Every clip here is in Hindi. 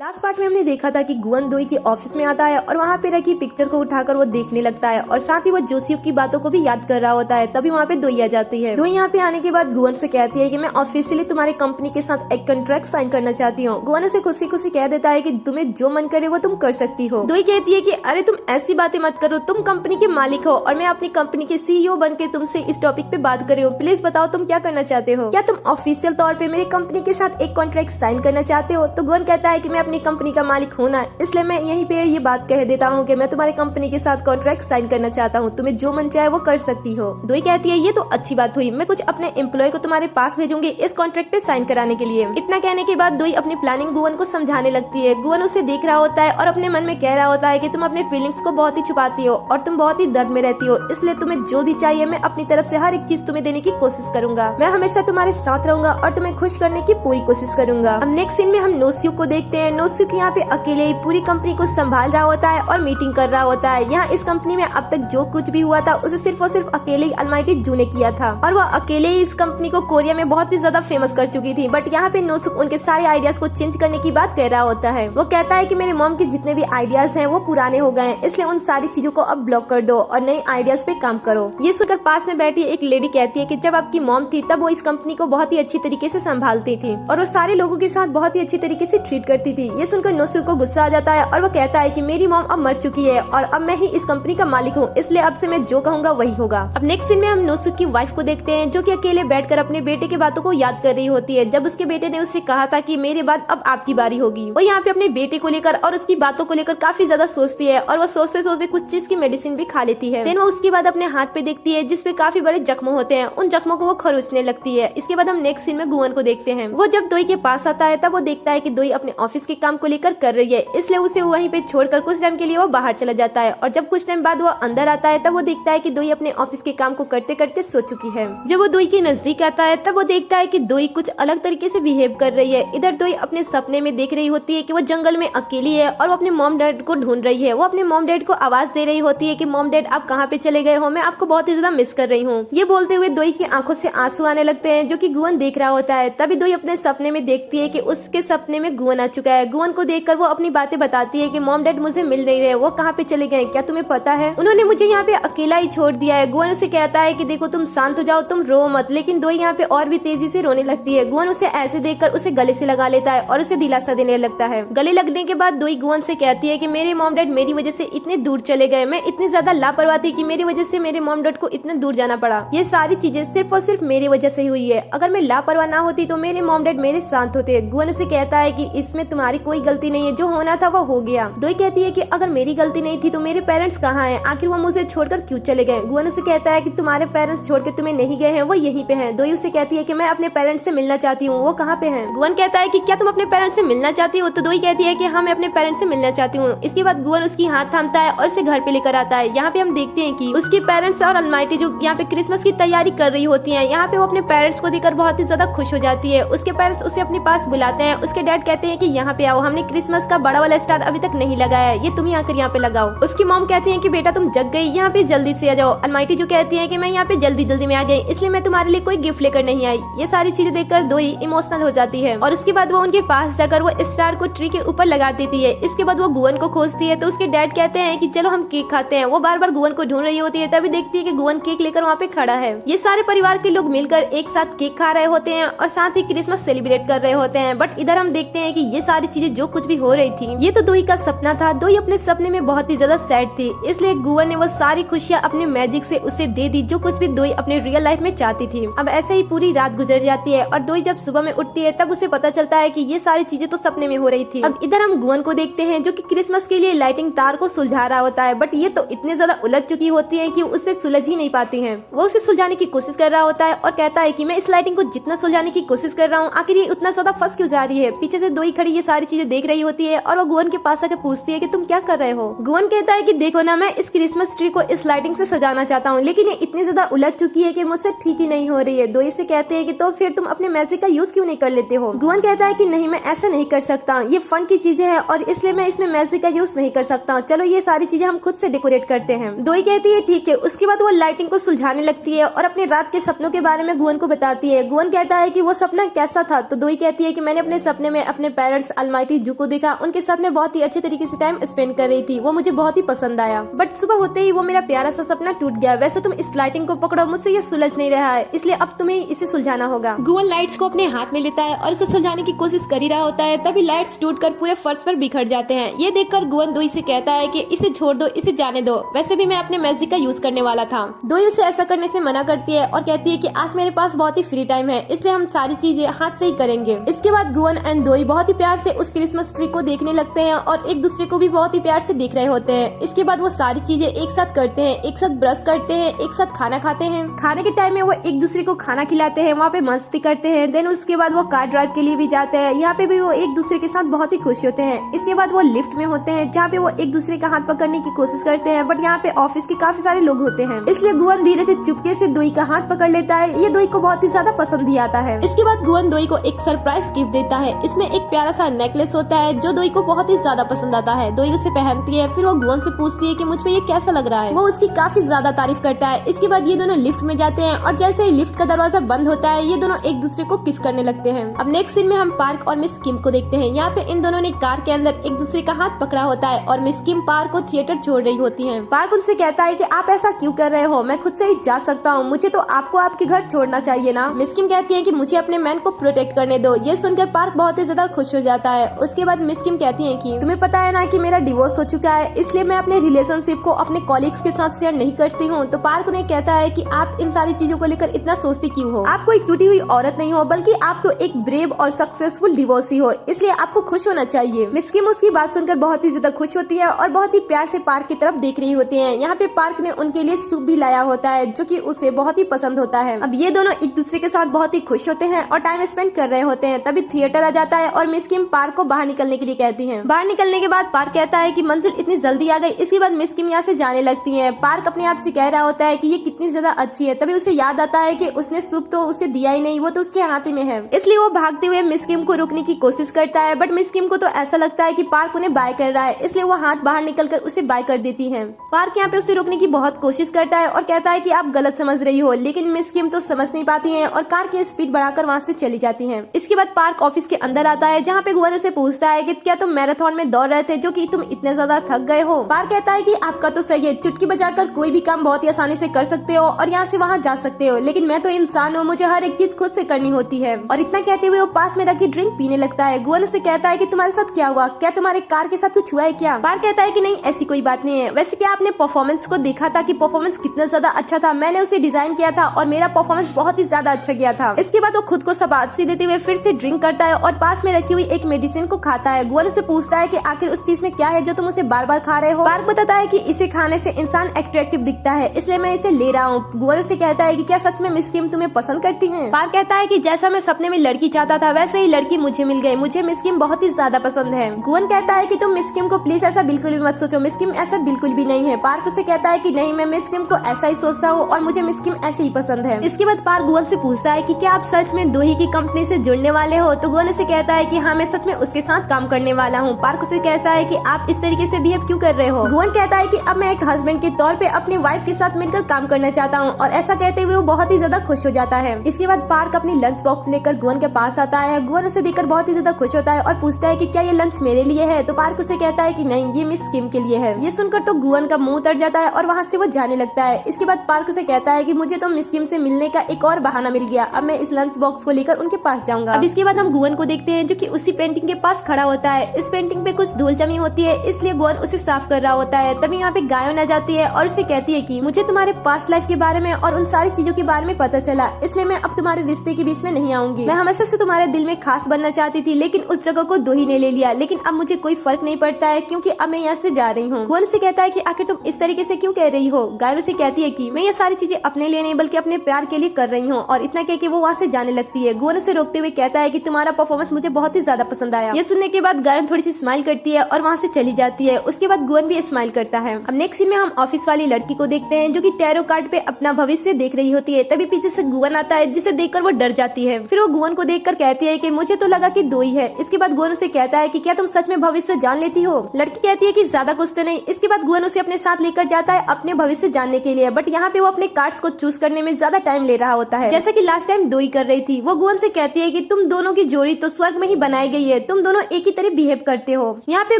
लास्ट पार्ट में हमने देखा था कि गुवन दोई के ऑफिस में आता है और वहाँ पे रखी पिक्चर को उठाकर वो देखने लगता है और साथ ही वो जोसेफ की बातों को भी याद कर रहा होता है। तभी वहाँ पे दोई आ जाती है। दोई यहाँ पे आने के बाद गुवन से कहती है कि मैं ऑफिशियली तुम्हारे कंपनी के साथ एक कॉन्ट्रैक्ट साइन करना चाहती हूँ। गुवन उसे खुशी खुशी कह देता है कि तुम्हें जो मन करे वो तुम कर सकती हो। दोई कहती है कि अरे तुम ऐसी बातें मत करो, तुम कंपनी के मालिक हो और मैं अपनी कंपनी के CEO बन के तुमसे इस टॉपिक पे बात कर रही हूँ। प्लीज बताओ तुम क्या करना चाहते हो, क्या तुम ऑफिशियल तौर पे मेरी कंपनी के साथ एक कॉन्ट्रैक्ट साइन करना चाहते हो। तो गुवन कहता है कि मैं अपनी कंपनी का मालिक होना, इसलिए मैं यहीं पे ये बात कह देता हूँ कि मैं तुम्हारी कंपनी के साथ कॉन्ट्रैक्ट साइन करना चाहता हूँ, तुम्हें जो मन चाहे वो कर सकती हो। दोई कहती है ये तो अच्छी बात हुई, मैं कुछ अपने एम्प्लॉय को तुम्हारे पास भेजूंगी इस कॉन्ट्रैक्ट पे साइन कराने के लिए। इतना कहने के बाद दोई अपनी प्लानिंग गुवन को समझाने लगती है। गुवन उसे देख रहा होता है और अपने मन में कह रहा होता है कि तुम अपने फीलिंग्स को बहुत ही छुपाती हो और तुम बहुत ही दर्द में रहती हो, इसलिए तुम्हें जो भी चाहिए मैं अपनी तरफ से हर एक चीज तुम्हें देने की कोशिश करूंगा। मैं हमेशा तुम्हारे साथ रहूंगा और तुम्हें खुश करने की पूरी कोशिश करूंगा। अब नेक्स्ट सीन में हम नोस्यू को देखते हैं। नोस्यू यहाँ पे अकेले ही पूरी कंपनी को संभाल रहा होता है और मीटिंग कर रहा होता है। यहाँ इस कंपनी में अब तक जो कुछ भी हुआ था उसे सिर्फ और सिर्फ अकेले ही अलमाइटी जू ने किया था और वो अकेले ही इस कंपनी को कोरिया में बहुत ही ज्यादा फेमस कर चुकी थी। बट यहाँ पे नोसुक उनके सारे आइडियाज को चेंज करने की बात कह रहा होता है। वो कहता है कि मेरे मॉम के जितने भी आइडियाज हैं वो पुराने हो गए हैं, इसलिए उन सारी चीजों को अब ब्लॉक कर दो और नए आइडियाज पे काम करो। ये सुनकर पास में बैठी एक लेडी कहती है कि जब आपकी मॉम थी तब वो इस कंपनी को बहुत ही अच्छी तरीके से संभालती थी और वो सारे लोगों के साथ बहुत ही अच्छी तरीके से ट्रीट करती थी। ये सुनकर नोसुक को गुस्सा आ जाता है और वो कहता है कि मेरी मॉम अब मर चुकी है और अब मैं ही इस कंपनी का मालिक हूँ, इसलिए अब से मैं जो कहूँगा वही होगा। अब नेक्स्ट सीन में हम नोसुक की वाइफ को देखते हैं जो कि अकेले बैठकर अपने बेटे की बातों को याद कर रही होती है। जब उसके बेटे ने उससे कहा था कि मेरे बाद अब आपकी बारी होगी, वो यहाँ पे अपने बेटे को लेकर और उसकी बातों को लेकर काफी ज्यादा सोचती है और वो सोचते सोचते कुछ चीज की मेडिसिन भी खा लेती है। देन वो उसके बाद अपने हाथ पे देखती है जिसपे काफी बड़े जख्म होते हैं, उन जख्मों को वो खरोचने लगती है। इसके बाद हम नेक्स्ट सीन में गुवन को देखते हैं। वो जब दोई के पास आता है तब वो देखता है कि दोई अपने ऑफिस के काम को लेकर कर रही है, इसलिए उसे वहीं पे छोड़कर कुछ टाइम के लिए वो बाहर चला जाता है और जब कुछ टाइम बाद वो अंदर आता है तब वो देखता है कि दोई अपने ऑफिस के काम को करते करते सो चुकी है। जब वो दोई के नजदीक आता है तब वो देखता है कि दोई कुछ अलग तरीके से बिहेव कर रही है। इधर दोई अपने सपने में देख रही होती है कि वो जंगल में अकेली है और वो अपने मॉम डैड को ढूंढ रही है। वो अपने मॉम डैड को आवाज दे रही होती है कि मॉम डैड आप कहाँ पे चले गए हो, मैं आपको बहुत ही ज्यादा मिस कर रही हूँ। ये बोलते हुए दोई की आंखों से आंसू आने लगते हैं जो कि गुवन देख रहा होता है। तभी दोई अपने सपने में देखती है कि उसके सपने में गुवन आ चुका है। गुवन को देखकर वो अपनी बातें बताती है कि मॉम डैड मुझे मिल नहीं रहे, वो कहाँ पे चले गए, क्या तुम्हें पता है, उन्होंने मुझे यहाँ पे अकेला ही छोड़ दिया है। गुवन उसे कहता है कि देखो तुम शांत हो जाओ, तुम रो मत, लेकिन दोई यहाँ पे और भी तेजी से रोने लगती है। गुवन उसे ऐसे देखकर उसे गले से लगा लेता है और उसे दिलासा देने लगता है। गले लगने के बाद दोई गुवन से कहती है कि मेरे मॉम डैड मेरी वजह से इतने दूर चले गए, मैं इतनी ज्यादा लापरवाह थी कि मेरी वजह से मेरे मॉम डैड को इतने दूर जाना पड़ा। ये सारी चीजें सिर्फ और सिर्फ मेरी वजह से हुई है, अगर मैं लापरवाह ना होती तो मेरे मॉम डैड मेरे साथ होते। गुवन उसे कहता है कि इसमें तुम्हारी कोई गलती नहीं है, जो होना था वो हो गया। दोई कहती है कि अगर मेरी गलती नहीं थी तो मेरे पेरेंट्स कहाँ हैं, आखिर वो मुझे छोड़कर क्यों चले गए। गुवन उसे कहता है कि तुम्हारे पेरेंट्स छोड़ के तुम्हें नहीं गए हैं, वो यहीं पे हैं। दोई उसे कहती है कि मैं अपने पेरेंट्स से मिलना चाहती हूँ, वो कहाँ पे हैं। गुवन कहता है कि क्या तुम अपने पेरेंट्स से मिलना चाहती हो, तो दोई कहती है कि हाँ मैं अपने पेरेंट्स से मिलना चाहती हूँ। इसके बाद गुवन उसकी हाथ थामता है और उसे घर पे लेकर आता है। यहाँ पे हम देखते हैं कि उसके पेरेंट्स और अलमाइटी जो यहाँ पे क्रिसमस की तैयारी कर रही होती है, यहाँ पे वो अपने पेरेंट्स को देखकर बहुत ही ज्यादा खुश हो जाती है। उसके पेरेंट्स उसे अपने पास बुलाते हैं। उसके डैड कहते हैं कि यहाँ पे आओ, हमने क्रिसमस का बड़ा वाला स्टार अभी तक नहीं लगाया है, ये तुम ही आकर यहाँ पे लगाओ। उसकी मॉम कहती है कि बेटा तुम जग गई, यहाँ पे जल्दी से आ जाओ। अलमाइटी जो कहती है कि मैं यहाँ पे जल्दी जल्दी में आ गई, इसलिए मैं तुम्हारे लिए कोई गिफ्ट लेकर नहीं आई। ये सारी चीजें देखकर दोई इमोशनल हो जाती है और उसके बाद वो उनके पास जाकर वो स्टार को ट्री के ऊपर लगा देती है। इसके बाद वो गुवन को खोजती है तो उसके डैड कहते हैं कि चलो हम केक खाते हैं। वो बार बार गुवन को ढूंढ रही होती है, तभी देखती है कि गुवन केक लेकर वहाँ पे खड़ा है। ये सारे परिवार के लोग मिलकर एक साथ केक खा रहे होते हैं और साथ ही क्रिसमस सेलिब्रेट कर रहे होते हैं। बट इधर हम देखते हैं कि ये सारी चीजें जो कुछ भी हो रही थी ये तो दोई का सपना था। दोई अपने सपने में बहुत ही ज्यादा सैड थी, इसलिए गुवन ने वो सारी खुशियाँ अपने मैजिक से उसे दे दी जो कुछ भी दोई अपने रियल लाइफ में चाहती थी। अब ऐसे ही पूरी रात गुजर जाती है और दोई जब सुबह में उठती है तब उसे पता चलता है कि ये सारी चीजें तो सपने में हो रही थी। अब इधर हम गुवन को देखते हैं जो कि क्रिसमस के लिए लाइटिंग तार को सुलझा रहा होता है, बट ये तो इतने ज्यादा उलझ चुकी होती है कि उससे सुलझ ही नहीं पाती है। वो उसे सुलझाने की कोशिश कर रहा होता है और कहता है कि मैं इस लाइटिंग को जितना सुलझाने की कोशिश कर रहा हूँ आखिर ये उतना ज्यादा फंस क्यों जा रही है। पीछे से दोई खड़ी ये सारी चीजें देख रही होती है और वो गुवन के पास आकर पूछती है कि तुम क्या कर रहे हो। गुवन कहता है कि देखो ना, मैं इस क्रिसमस ट्री को इस लाइटिंग से सजाना चाहता हूँ, लेकिन ये इतनी ज्यादा उलझ चुकी है कि मुझसे ठीक ही नहीं हो रही है। दोई से कहते हैं कि तो फिर तुम अपने मैजिक का यूज क्यों नहीं कर लेते हो। गुवन कहता है कि नहीं, मैं ऐसा नहीं कर सकता, ये फन की चीजें हैं और इसलिए मैं इसमें मैजिक का यूज नहीं कर सकता, चलो ये सारी चीजें हम खुद से डेकोरेट करते हैं। दोई कहती है ठीक है। उसके बाद वो लाइटिंग को सुलझाने लगती है और अपने रात के सपनों के बारे में गुवन को बताती है। गुवन कहता है कि वो सपना कैसा था, तो दोई कहती है कि मैंने अपने सपने में अपने पेरेंट्स अलमाइटी जू को देखा, उनके साथ मैं बहुत ही अच्छे तरीके से टाइम स्पेंड कर रही थी, वो मुझे बहुत ही पसंद आया। बट सुबह होते ही वो मेरा प्यारा सा सपना टूट गया। वैसे तुम इस लाइटिंग को पकड़ो, मुझसे ये सुलझ नहीं रहा है, इसलिए अब तुम्हें इसे सुलझाना होगा। गुवन लाइट्स को अपने हाथ में लेता है और इसे सुलझाने की कोशिश कर ही रहा होता है, तभी लाइट्स टूटकर पूरे फर्श पर बिखर जाते हैं। ये देखकर गुवन दोई से कहता है कि इसे छोड़ दो, इसे जाने दो, वैसे भी मैं अपने मैजिक का यूज करने वाला था। दोई उसे ऐसा करने से मना करती है और कहती है कि आज मेरे पास बहुत ही फ्री टाइम है, इसलिए हम सारी चीजें हाथ से ही करेंगे। इसके बाद गुवन एंड दोई बहुत ही प्यार से उस क्रिसमस ट्री को देखने लगते हैं और एक दूसरे को भी बहुत ही प्यार से देख रहे होते हैं। इसके बाद वो सारी चीजें एक साथ करते हैं, एक साथ ब्रश करते हैं, एक साथ खाना खाते हैं। खाने के टाइम में वो एक दूसरे को खाना खिलाते हैं, वहाँ पे मस्ती करते हैं। देन उसके बाद वो कार ड्राइव के लिए भी जाते हैं, यहाँ पे भी वो एक दूसरे के साथ बहुत ही खुश होते हैं। इसके बाद वो लिफ्ट में होते हैं, जहाँ पे वो एक दूसरे का हाथ पकड़ने की कोशिश करते हैं, बट यहाँ पे ऑफिस के काफी सारे लोग होते हैं, इसलिए गुवन धीरे से चुपके से दोई का हाथ पकड़ लेता है। ये दोई को बहुत ही ज्यादा पसंद भी आता है। इसके बाद गुवन दोई को एक सरप्राइज गिफ्ट देता है। इसमें एक प्यारा सा नेकलेस होता है जो दोई को बहुत ही ज्यादा पसंद आता है। दोई उसे पहनती है, फिर वो गुवन से पूछती है कि मुझ पे ये कैसा लग रहा है। वो उसकी काफी ज्यादा तारीफ करता है। इसके बाद ये दोनों लिफ्ट में जाते हैं और जैसे ही लिफ्ट का दरवाजा बंद होता है, ये दोनों एक दूसरे को किस करने लगते हैं। अब नेक्स्ट सीन में हम पार्क और मिस किम को देखते हैं। यहाँ पे इन दोनों ने कार के अंदर एक दूसरे का हाथ पकड़ा होता है और मिस किम पार्क को थिएटर छोड़ रही होती है। पार्क उनसे कहता है कि आप ऐसा क्यों कर रहे हो, मैं खुद से ही जा सकता हूँ, मुझे तो आपको आपके घर छोड़ना चाहिए ना। मिस किम कहती है कि मुझे अपने मैन को प्रोटेक्ट करने दो। ये सुनकर पार्क बहुत ही ज्यादा खुश हो जाता है। उसके बाद मिस किम कहती है कि तुम्हें पता है ना कि मेरा डिवोर्स हो चुका है, इसलिए मैं अपने रिलेशनशिप को अपने कॉलीग्स के साथ शेयर नहीं करती हूँ। तो पार्क उन्हें कहता है कि आप इन सारी चीजों को लेकर इतना सोचती क्यों हो, आप कोई टूटी हुई औरत नहीं हो, बल्कि आप तो एक ब्रेव और सक्सेसफुल डिवोर्सी हो, इसलिए आपको खुश होना चाहिए। मिस किम उसकी बात सुनकर बहुत ही ज्यादा खुश होती है और बहुत ही प्यार से पार्क की तरफ देख रही होती है। यहाँ पे पार्क ने उनके लिए सूप भी लाया होता है जो कि उसे बहुत ही पसंद होता है। अब ये दोनों एक दूसरे के साथ बहुत ही खुश होते हैं और टाइम स्पेंड कर रहे होते हैं। तभी थिएटर आ जाता है और मिस किम पार्क को बाहर निकलने के लिए कहती है। बाहर निकलने के बाद पार्क कहता है कि मंजिल इतनी जल्दी आ गई। इसके बाद मिस किम यहाँ से जाने लगती है। पार्क अपने आप से कह रहा होता है कि ये कितनी ज्यादा अच्छी है। तभी उसे याद आता है कि उसने सूप तो उसे दिया ही नहीं, वो तो उसके हाथ में है। इसलिए वो भागते हुए मिस किम को रोकने की कोशिश करता है, बट मिस किम को तो ऐसा लगता है कि पार्क उन्हें बाय कर रहा है, इसलिए वो हाथ बाहर निकलकर उसे बाय कर देती है। पार्क यहाँ पे उसे रोकने की बहुत कोशिश करता है और कहता है कि आप गलत समझ रही हो, लेकिन मिस किम तो समझ नहीं पाती है और कार की स्पीड बढ़ाकर वहाँ से चली जाती है। इसके बाद पार्क ऑफिस के अंदर आता है, जहाँ पे गुवन उसे पूछता है कि क्या तुम मैराथन में दौड़ रहे थे जो कि तुम इतने ज्यादा थक गए हो। पार्क कहता है कि आपका तो सही है, चुटकी बजाकर कोई भी काम बहुत ही आसानी से कर सकते हो और यहाँ से वहाँ जा सकते हो, लेकिन मैं तो इंसान हूँ, मुझे हर एक चीज खुद से करनी होती है। और इतना कहते हुए वो पास में रखी ड्रिंक पीने लगता है। गुवन उसे कहता है कि तुम्हारे साथ क्या हुआ, क्या तुम्हारे कार के साथ कुछ हुआ है क्या। पार्क कहता है कि नहीं, ऐसी कोई बात नहीं है। वैसे क्या आपने परफॉर्मेंस को देखा था कि परफॉर्मेंस कितना ज्यादा अच्छा था, मैंने उसे डिजाइन किया था और मेरा परफॉर्मेंस बहुत ही ज्यादा अच्छा किया था। इसके बाद वो खुद को शाबाशी देते हुए फिर से ड्रिंक करता है और पास में रखी हुई एक मेडिसिन को खाता है। गुवन उसे पूछता है कि आखिर उस चीज में क्या है जो तुम उसे बार बार खा रहे हो। पार्क बताता है कि इसे खाने से इंसान अट्रैक्टिव दिखता है, इसलिए मैं इसे ले रहा हूँ। गुवन उसे कहता है कि क्या सच में मिस किम तुम्हें पसंद करती है। पार्क कहता है कि जैसा मैं सपने में लड़की चाहता था वैसे ही लड़की मुझे मिल गई, मुझे मिस किम बहुत ही ज्यादा पसंद है। गुवन कहता है कि तुम मिस किम को प्लीज ऐसा बिल्कुल भी मत सोचो, मिस किम ऐसा बिल्कुल भी नहीं है। पार्क उसे कहता है कि नहीं, मैं मिस किम को ऐसा ही सोचता हूँ और मुझे मिस किम ऐसे ही पसंद है। इसके बाद पार्क गुवन से पूछता है कि क्या आप सच में दोही की कंपनी से जुड़ने वाले हो। तो गुवन उसे कहता है कि हाँ, मैं सच में उसके साथ काम करने वाला हूँ। पार्क उसे कहता है कि आप इस तरीके से बिहेव क्यों कर रहे हो। गुवन कहता है कि अब मैं एक हस्बैंड के तौर पे अपनी वाइफ के साथ मिलकर काम करना चाहता हूँ और ऐसा कहते हुए वो बहुत ही ज्यादा खुश हो जाता है। इसके बाद पार्क अपनी लंच बॉक्स लेकर गुवन के पास आता है। गुवन उसे देखकर बहुत ही ज्यादा खुश होता है और पूछता है कि क्या ये लंच मेरे लिए है। तो पार्क उसे कहता है कि नहीं, ये मिस किम के लिए है। ये सुनकर तो गुवन का मुंह उतर जाता है और वहाँ से वो जाने लगता है। इसके बाद पार्क उसे कहता है कि मुझे तो मिस किम से मिलने का एक और बहाना मिल गया, अब मैं इस लंच बॉक्स को लेकर उनके पास जाऊंगा। अब इसके बाद हम गुवन को देखते हैं जो कि उसी पेंटिंग के पास खड़ा होता है। इस पेंटिंग पे कुछ धूल जमी होती है, इसलिए गुवन उसे साफ कर रहा होता है। तभी यहाँ पे गायों आ जाती है और उसे कहती है कि मुझे तुम्हारे पास्ट लाइफ के बारे में और उन सारी चीजों के बारे में पता चला, इसलिए मैं अब तुम्हारे रिश्ते के बीच में नहीं आऊंगी। मैं हमेशा से तुम्हारे दिल में खास बनना चाहती थी, लेकिन उस जगह को दोही ने ले लिया, लेकिन अब मुझे कोई फर्क नहीं पड़ता है क्योंकि अब मैं यहाँ से जा रही हूँ। गुवन से कहता है कि आखिर तुम इस तरीके से क्यों कह रही हो। गायों से कहती है कि मैं ये सारी चीजें अपने लिए नहीं बल्कि अपने प्यार के लिए कर रही हूँ, और इतना कह के वो वहाँ से जाने लगती है। गुवन उसे रोकते हुए कहता है कि तुम्हारा परफॉर्मेंस मुझे बहुत ही ज्यादा पसंद आया। ये सुनने के बाद गायन थोड़ी सी स्माइल करती है और वहाँ से चली जाती है। उसके बाद गुवन भी स्माइल करता है। अब नेक्स्ट सीन में हम ऑफिस वाली लड़की को देखते हैं जो कि टैरो कार्ड पे अपना भविष्य देख रही होती है। तभी पीछे से गुवन आता है जिसे देखकर वो डर जाती है। फिर वो गुवन को देखकर कहती है कि मुझे तो लगा कि दोई है। इसके बाद गुवन उसे कहता है कि क्या तुम सच में भविष्य जान लेती हो। लड़की कहती है कि ज्यादा कुछ तो नहीं। इसके बाद गुवन उसे अपने साथ लेकर जाता है अपने भविष्य जानने के लिए, बट यहाँ पे वो अपने कार्ड्स को चूज करने में ज्यादा टाइम ले रहा होता है, जैसे कि लास्ट टाइम दोई कर रही थी। वो गुवन से कहती है कि तुम दोनों की जोड़ी तो स्वर्ग में ही बनाई गई है, तुम दोनों एक ही तरह बिहेव करते हो। यहाँ पे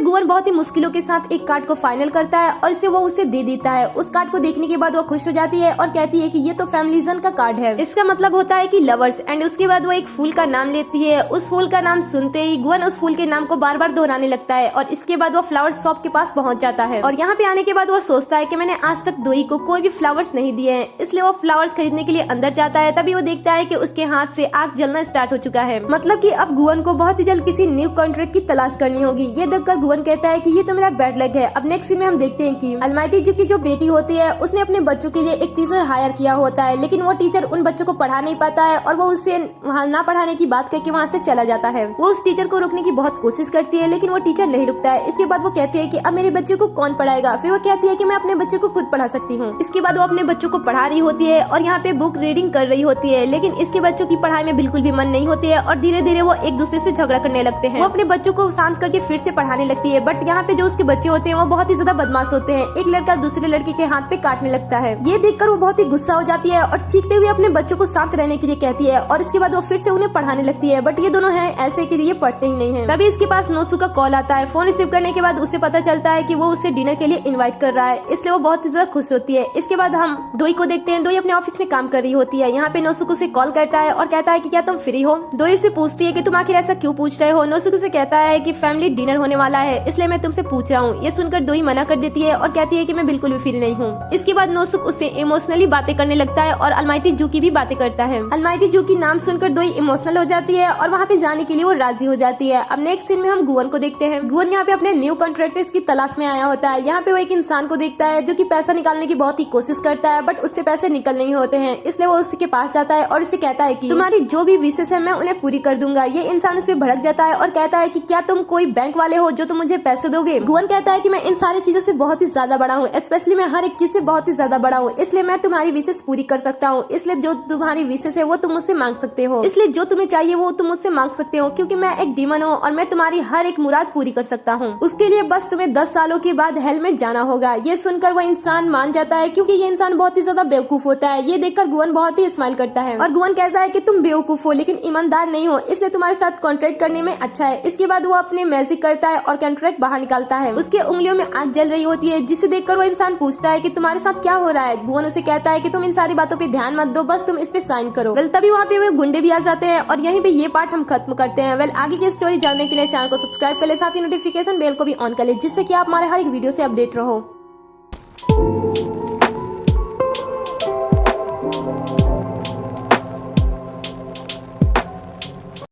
गुवन बहुत ही मुश्किलों के साथ एक कार्ड को फाइनल करता है और इसे वो उसे दे देता है। उस कार्ड को देखने के बाद वो खुश हो जाती है और कहती है कि ये तो फैमिलीजन का कार्ड है, इसका मतलब होता है कि लवर्स। एंड उसके बाद वो एक फूल का नाम लेती है। उस फूल का नाम सुनते ही गुवन उस फूल के नाम को बार बार दोहराने लगता है और इसके बाद वो फ्लावर शॉप के पास पहुंच जाता है। और यहाँ पे आने के बाद वो सोचता है कि मैंने आज तक दोई को कोई भी फ्लावर्स नहीं दिए हैं, इसलिए वो फ्लावर्स खरीदने के लिए अंदर जाता है। तभी वो देखता है कि उसके हाथ से आग जलना स्टार्ट हो चुका है, मतलब कि अब गुवन को बहुत ही जल्द किसी न्यू कॉन्ट्रैक्ट की तलाश करनी होगी। ये देखकर गुवन कहता है कि ये तो मेरा बैड लक है। अब नेक्स्ट सीन में हम देखते हैं कि अलमाइटी जी की जो बेटी होती है उसने अपने बच्चों के लिए एक टीचर हायर किया होता है, लेकिन वो टीचर उन बच्चों को पढ़ा नहीं पाता है और वो उससे वहाँ ना पढ़ाने की बात करके वहाँ से चला जाता है। वो उस टीचर को रोकने की बहुत कोशिश करती है, लेकिन वो टीचर नहीं रुकता है। इसके बाद वो कहती है कि अब मेरे बच्चे को कौन पढ़ाएगा। फिर वो कहती है कि मैं अपने बच्चे को खुद पढ़ा सकती हूँ। इसके बाद वो अपने बच्चों को पढ़ा रही होती है और यहाँ पे बुक रीडिंग कर रही होती है, लेकिन इसके बच्चों की पढ़ाई में बिल्कुल भी मन नहीं होती है और धीरे धीरे वो एक दूसरे से झगड़ा करने लगते हैं। वो अपने बच्चों को शांत करके फिर से पढ़ाने लगती है, बट यहाँ पे जो उसके बच्चे होते हैं वो बहुत ही ज्यादा बदमाश होते हैं। एक लड़का दूसरे लड़के के हाथ पे काटने लगता है। ये देखकर वो बहुत ही गुस्सा हो जाती है और चीखते हुए अपने बच्चों को शांत रहने के लिए कहती है और इसके बाद वो फिर से उन्हें पढ़ाने लगती है, बट ये दोनों हैं ऐसे कि ये पढ़ते ही नहीं है। तभी इसके पास नोसु का कॉल आता है। फोन रिसीव करने के बाद उसे पता चलता है कि वो उसे डिनर के लिए इनवाइट कर रहा है, इसलिए वो बहुत ही ज्यादा खुश होती है। इसके बाद हम दोई को देखते हैं। दोई अपने ऑफिस में काम कर रही होती है। यहाँ पे नोसुको से कॉल करता है और कहता है कि क्या तुम फ्री हो। दोई से पूछती है कि तुम आखिर ऐसा क्यों पूछ रहे हो। नोसुको से कहता है कि फैमिली डिनर होने वाला है, इसलिए मैं तुमसे पूछ रहा हूँ। ये सुनकर दोई मना कर देती है और कहती है कि मैं बिल्कुल भी फ्री नहीं हूँ। इसके बाद नोसुक उससे इमोशनली बातें करने लगता है और अलमाइटी जू की भी बातें करता है। अलमाइटी जू की नाम सुनकर दोई इमोशनल हो जाती है और वहाँ पे जाने के लिए वो राजी हो जाती है। अब नेक्स्ट सीन में हम गुवन को देखते हैं। गुवन यहाँ पे अपने न्यू कॉन्ट्रैक्टर्स की तलाश में आया होता है। यहाँ पे वो एक इंसान को देखता है जो कि पैसा निकालने की बहुत ही कोशिश करता है, बट उससे पैसे निकल नहीं होते हैं, इसलिए वो उसके पास जाता है और उससे कहता है कि तुम्हारी जो भी विशेष है मैं उन्हें पूरी कर दूंगा। ये इंसान उस पर भड़क जाता है और कहता है कि क्या तुम कोई बैंक वाले हो जो तुम मुझे पैसे दोगे। गुवन कहता है कि मैं इन सारी चीजों से बहुत ही ज्यादा बड़ा हूँ, स्पेशली मैं हर एक चीज से बहुत ही ज्यादा बड़ा हूँ, इसलिए मैं तुम्हारी विशेष पूरी कर सकता हूँ। इसलिए जो तुम्हारी विशेष है वो तुम मुझसे मांग सकते हो, इसलिए जो तुम्हें चाहिए वो तुम मुझसे मांग सकते हो, क्योंकि मैं एक डीमन हूँ और मैं तुम्हारी हर एक मुराद पूरी कर सकता हूँ। उसके लिए बस तुम्हें 10 सालों के बाद हेल में जाना होगा। ये सुनकर वो इंसान मान जाता है, क्योंकि ये इंसान बहुत ही ज्यादा बेवकूफ होता है। ये देखकर गुवन बहुत ही स्माइल करता है और गुवन कहता है कि तुम बेवकूफ हो लेकिन ईमानदार नहीं हो, इसलिए तुम्हारे साथ कॉन्ट्रैक्ट करने में अच्छा है। इसके बाद वो अपने मैजिक करता है और कॉन्ट्रैक्ट बाहर निकालता है। उसके उंगलियों में आग जल रही होती है, जिसे देखकर वो इंसान पूछता है कि तुम्हारे साथ क्या हो रहा है। गुवन उसे कहता है कि तुम इन सारी बातों पे ध्यान मत दो, बस तुम इस पे साइन करो। वेल तभी वहाँ पे वो गुंडे भी आ जाते हैं और यहीं पे ये पार्ट हम खत्म करते हैं। वेल आगे की स्टोरी जानने के लिए चैनल को सब्सक्राइब कर ले, साथ ही नोटिफिकेशन बेल को भी ऑन कर ले, जिससे कि आप हमारे हर एक वीडियो से अपडेट रहो।